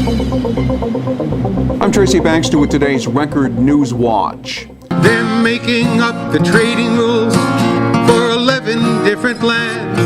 I'm Tracy Baxter with today's Record Newswatch. They're making up the trading rules for 11 different lands.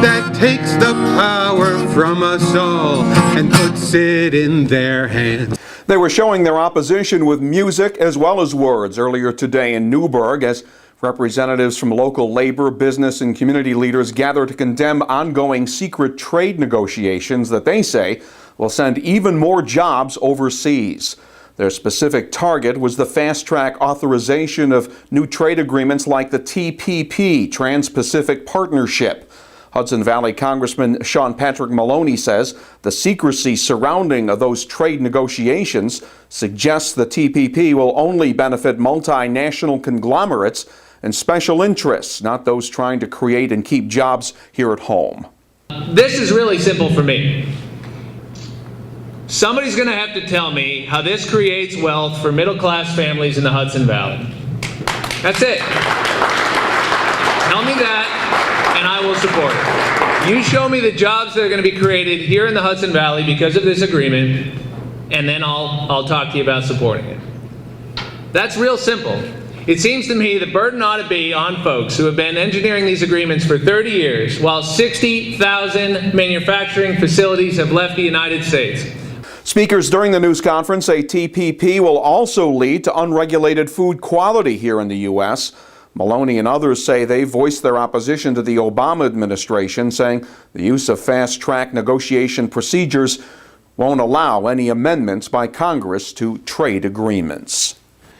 That takes the power from us all and puts it in their hands. They were showing their opposition with music as well as words earlier today in Newburgh as representatives from local labor, business, and community leaders gathered to condemn ongoing secret trade negotiations that they say will send even more jobs overseas. Their specific target was the fast-track authorization of new trade agreements like the TPP, Trans-Pacific Partnership. Hudson Valley Congressman Patrick Maloney says the secrecy surrounding those trade negotiations suggests the TPP will only benefit multinational conglomerates and special interests, not those trying to create and keep jobs here at home. This is really simple for me. Somebody's going to have to tell me how this creates wealth for middle-class families in the Hudson Valley. That's it. Tell me that, and I will support it. You show me the jobs that are going to be created here in the Hudson Valley because of this agreement, and then I'll talk to you about supporting it. That's real simple. It seems to me the burden ought to be on folks who have been engineering these agreements for 30 years, while 60,000 manufacturing facilities have left the United States. Speakers during the news conference say TPP will also lead to unregulated food quality here in the U.S. Maloney and others say they voiced their opposition to the Obama administration, saying the use of fast-track negotiation procedures won't allow any amendments by Congress to trade agreements.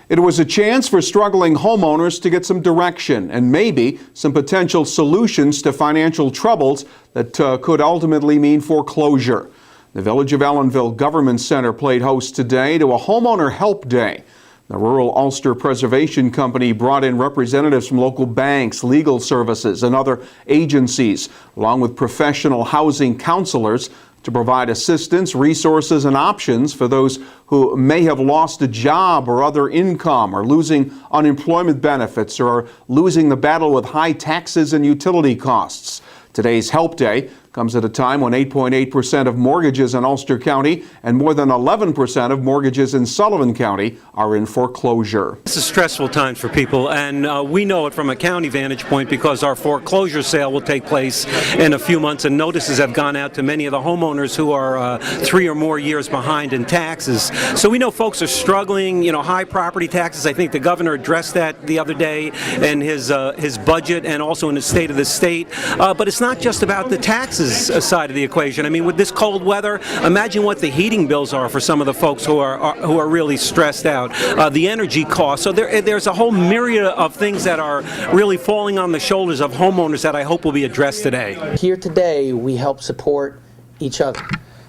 It was a chance for struggling homeowners to get some direction and maybe some potential solutions to financial troubles that could ultimately mean foreclosure. The Village of Ellenville Government Center played host today to a Homeowner Help Day. The Rural Ulster Preservation Company brought in representatives from local banks, legal services, and other agencies, along with professional housing counselors, to provide assistance, resources, and options for those who may have lost a job or other income, or losing unemployment benefits, or are losing the battle with high taxes and utility costs. Today's Help Day comes at a time when 8.8% of mortgages in Ulster County and more than 11% of mortgages in Sullivan County are in foreclosure. This is stressful times for people, and we know it from a county vantage point because our foreclosure sale will take place in a few months, and notices have gone out to many of the homeowners who are 3 or more years behind in taxes. So we know folks are struggling, high property taxes. I think the governor addressed that the other day in his budget and also in his State of the State. But it's not just about the taxes side of the equation. I mean, with this cold weather, imagine what the heating bills are for some of the folks who are really stressed out. The energy costs. So there's a whole myriad of things that are really falling on the shoulders of homeowners that I hope will be addressed today. Here today, we help support each other.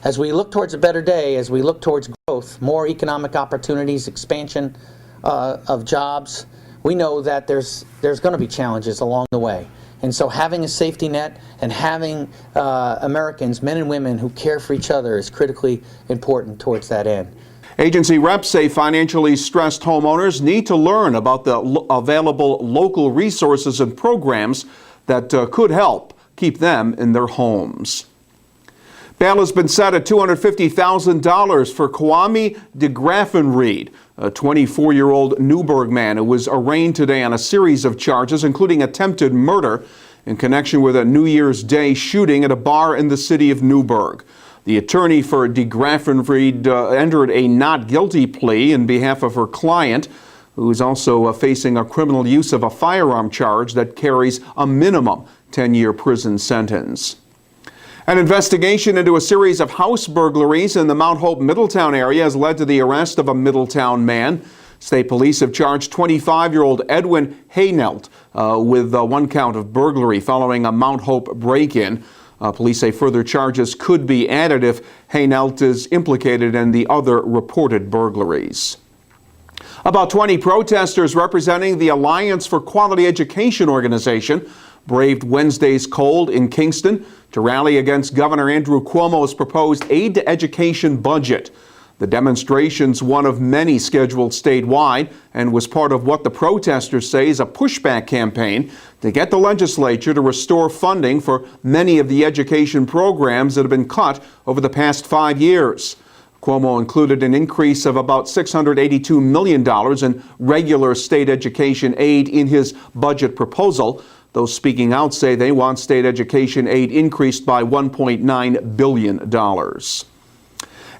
As we look towards a better day, as we look towards growth, more economic opportunities, expansion of jobs, we know that there's going to be challenges along the way. And so having a safety net and having Americans, men and women, who care for each other is critically important towards that end. Agency reps say financially stressed homeowners need to learn about the available local resources and programs that could help keep them in their homes. Bail has been set at $250,000 for Kwame DeGraffenried, a 24-year-old Newburgh man who was arraigned today on a series of charges, including attempted murder in connection with a New Year's Day shooting at a bar in the city of Newburgh. The attorney for DeGraffenried entered a not guilty plea in behalf of her client, who is also facing a criminal use of a firearm charge that carries a minimum 10-year prison sentence. An investigation into a series of house burglaries in the Mount Hope, Middletown area has led to the arrest of a Middletown man. State police have charged 25-year-old Edwin Haynelt with one count of burglary following a Mount Hope break-in. Police say further charges could be added if Haynelt is implicated in the other reported burglaries. About 20 protesters representing the Alliance for Quality Education organization braved Wednesday's cold in Kingston to rally against Governor Andrew Cuomo's proposed aid to education budget. The demonstration's one of many scheduled statewide and was part of what the protesters say is a pushback campaign to get the legislature to restore funding for many of the education programs that have been cut over the past 5 years. Cuomo included an increase of about $682 million in regular state education aid in his budget proposal. Those speaking out say they want state education aid increased by $1.9 billion.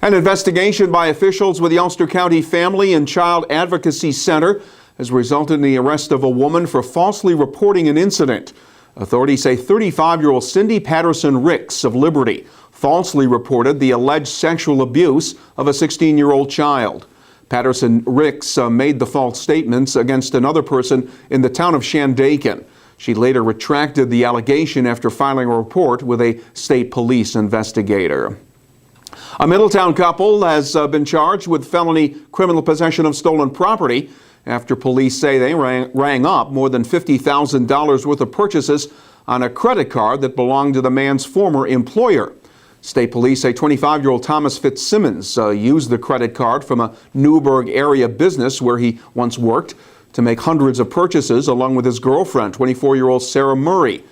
An investigation by officials with the Ulster County Family and Child Advocacy Center has resulted in the arrest of a woman for falsely reporting an incident. Authorities say 35-year-old Cindy Patterson Ricks of Liberty falsely reported the alleged sexual abuse of a 16-year-old child. Patterson Ricks made the false statements against another person in the town of Shandaken. She later retracted the allegation after filing a report with a state police investigator. A Middletown couple has been charged with felony criminal possession of stolen property after police say they rang up more than $50,000 worth of purchases on a credit card that belonged to the man's former employer. State police say 25-year-old Thomas Fitzsimmons used the credit card from a Newburgh area business where he once worked to make hundreds of purchases along with his girlfriend, 24-year-old Sarah Murray.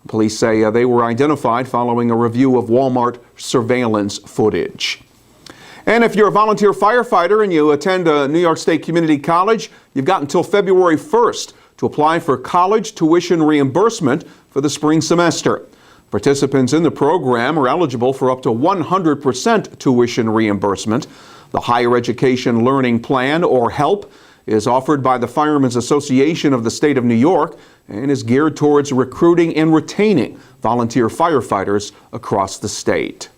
Police say they were identified following a review of Walmart surveillance footage. And if you're a volunteer firefighter and you attend a New York State Community College, you've got until February 1st to apply for college tuition reimbursement for the spring semester. Participants in the program are eligible for up to 100% tuition reimbursement. The Higher Education Learning Plan, or HELP, is offered by the Firemen's Association of the State of New York and is geared towards recruiting and retaining volunteer firefighters across the state.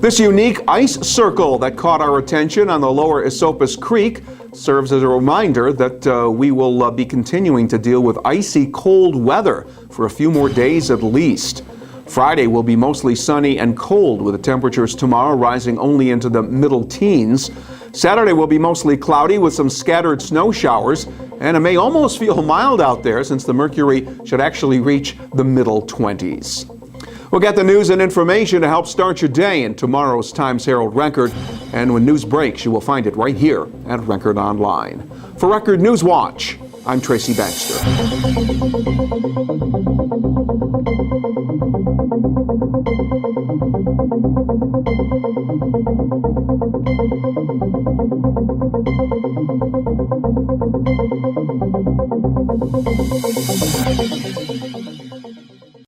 This unique ice circle that caught our attention on the lower Esopus Creek serves as a reminder that we will be continuing to deal with icy cold weather for a few more days at least. Friday will be mostly sunny and cold, with the temperatures tomorrow rising only into the middle teens. Saturday will be mostly cloudy with some scattered snow showers, and it may almost feel mild out there since the mercury should actually reach the middle 20s. We'll get the news and information to help start your day in tomorrow's Times Herald Record, and when news breaks, you will find it right here at Record Online. For Record Newswatch, I'm Tracy Baxter.